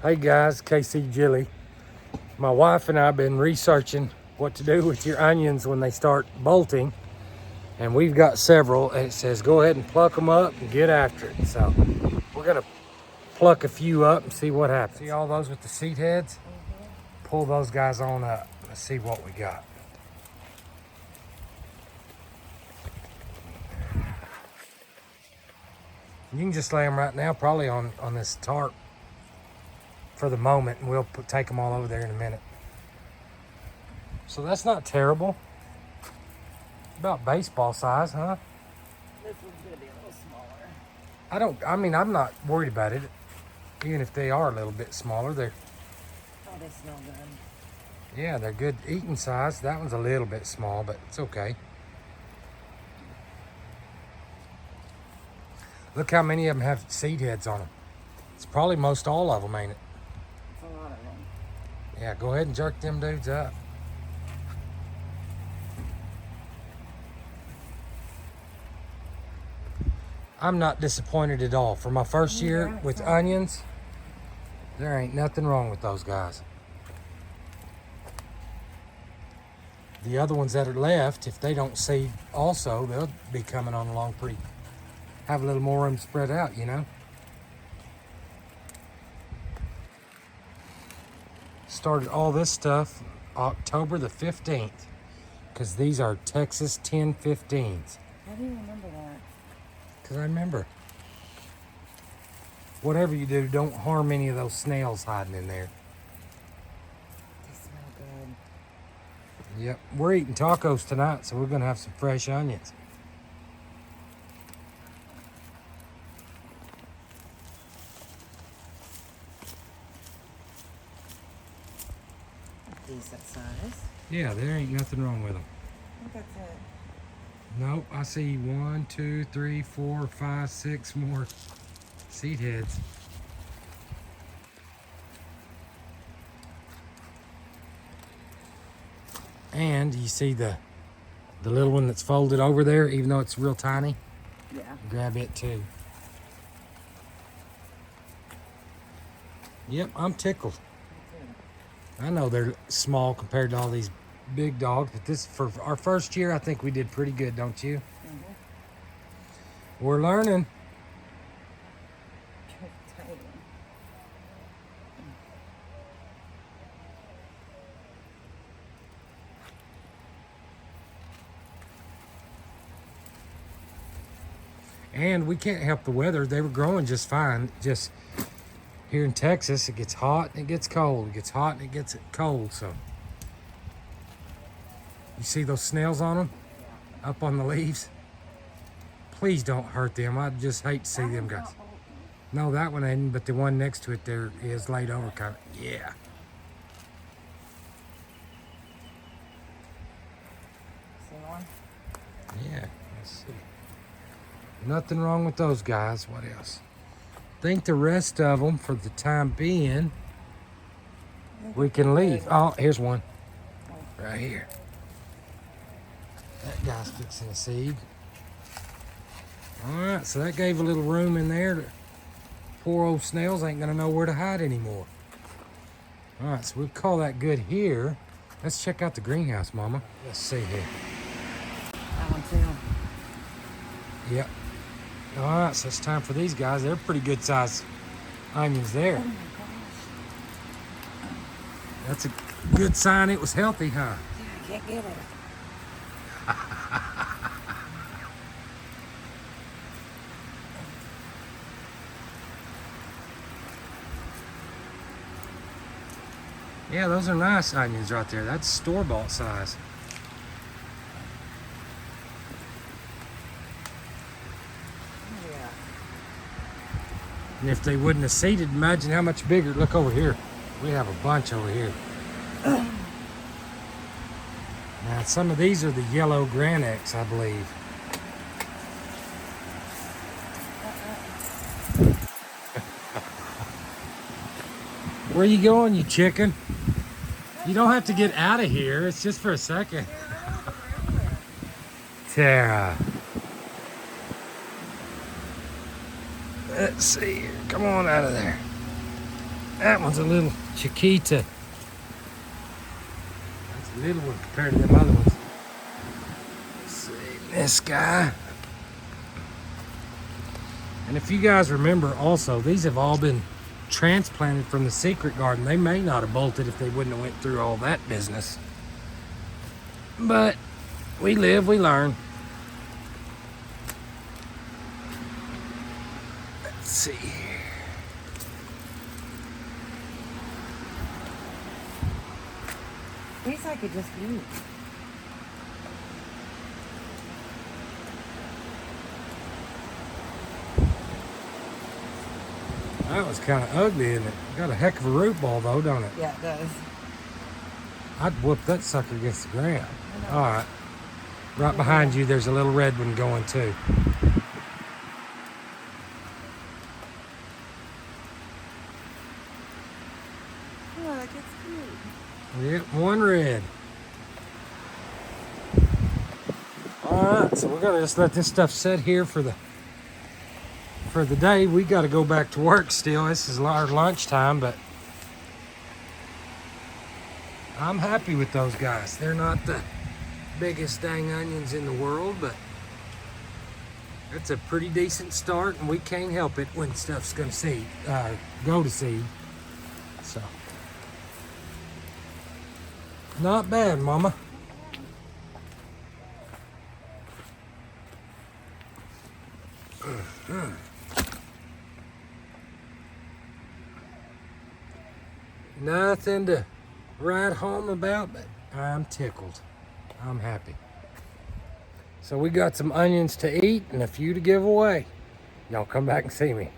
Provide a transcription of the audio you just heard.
Hey guys, KC Jilly. My wife and I have been researching what to do with your onions when they start bolting. And we've got several, and it says go ahead and pluck them up and get after it. So we're gonna pluck a few up and see what happens. See all those with the seed heads? Pull those guys on up. Let's see what we got. You can just lay them right now, probably on this tarp for the moment, and we'll take them all over there in a minute. So that's not terrible. About baseball size, huh? This one's gonna be a little smaller. I'm not worried about it. Even if they are a little bit smaller, Oh, they smell good. yeah, they're good eating size. That one's a little bit small, but it's okay. Look how many of them have seed heads on them. It's probably most all of them, ain't it? It's a lot of them. Yeah, go ahead and jerk them dudes up. I'm not disappointed at all. For my first year with onions, there ain't nothing wrong with those guys. The other ones that are left, if they don't seed also, they'll be coming on along pretty, have a little more room spread out, you know? Started all this stuff October the 15th, because these are Texas 1015s. How do you remember that? Because I remember. Whatever you do, don't harm any of those snails hiding in there. They smell good. Yep, we're eating tacos tonight, so we're gonna have some fresh onions. Decent size. Yeah, there ain't nothing wrong with them. I think that's it. Nope, I see 1, 2, 3, 4, 5, 6 more seed heads. And you see the little one that's folded over there, even though it's real tiny? Yeah. Grab it too. Yep, I'm tickled. I know they're small compared to all these big dogs, but this, for our first year, I think we did pretty good, don't you? We're learning. Tiny. And we can't help the weather. They were growing just fine. Just here in Texas, it gets hot and it gets cold. It gets hot and it gets cold. So you see those snails on them up on the leaves? Please don't hurt them. I just hate to see them guys. No, that one ain't, but the one next to it there is laid over kind of. Yeah. See one? Yeah, let's see. Nothing wrong with those guys. What else? I think the rest of them, for the time being, we can leave. Oh, here's one. Right here. That guy's fixing a seed. All right, so that gave a little room in there. Poor old snails ain't gonna know where to hide anymore. All right, so we'll call that good here. Let's check out the greenhouse, Mama. Let's see here. That one too. Yep. All right, so it's time for these guys. They're pretty good sized onions there. Oh my gosh. That's a good sign it was healthy, huh? Yeah, I can't get it. Yeah, those are nice onions right there. That's store-bought size. Yeah. And if they wouldn't have seeded, imagine how much bigger. Look over here. We have a bunch over here. Now, some of these are the yellow Granex, I believe. Where you going, you chicken? You don't have to get out of here. It's just for a second. Tara. Let's see here. Come on out of there. That one's a little Chiquita. That's a little one compared to them other ones. Let's see, this guy. And if you guys remember also, these have all been transplanted from the secret garden. They may not have bolted if they wouldn't have went through all that business. But we live, we learn. Let's see here. These I could just eat. That was kind of ugly, isn't it? Got a heck of a root ball though, don't it? Yeah, it does. I'd whoop that sucker against the ground. All right. Right behind you, there's a little red one going too. Look, it's cute. Yep, one red. All right, so we're gonna just let this stuff sit here for the day. We got to go back to work still. This is our lunchtime, but I'm happy with those guys. They're not the biggest dang onions in the world, but it's a pretty decent start, and we can't help it when stuff's gonna go to seed. So, not bad, Mama. Nothing to write home about, but I'm tickled. I'm happy. So we got some onions to eat and a few to give away. Y'all come back and see me.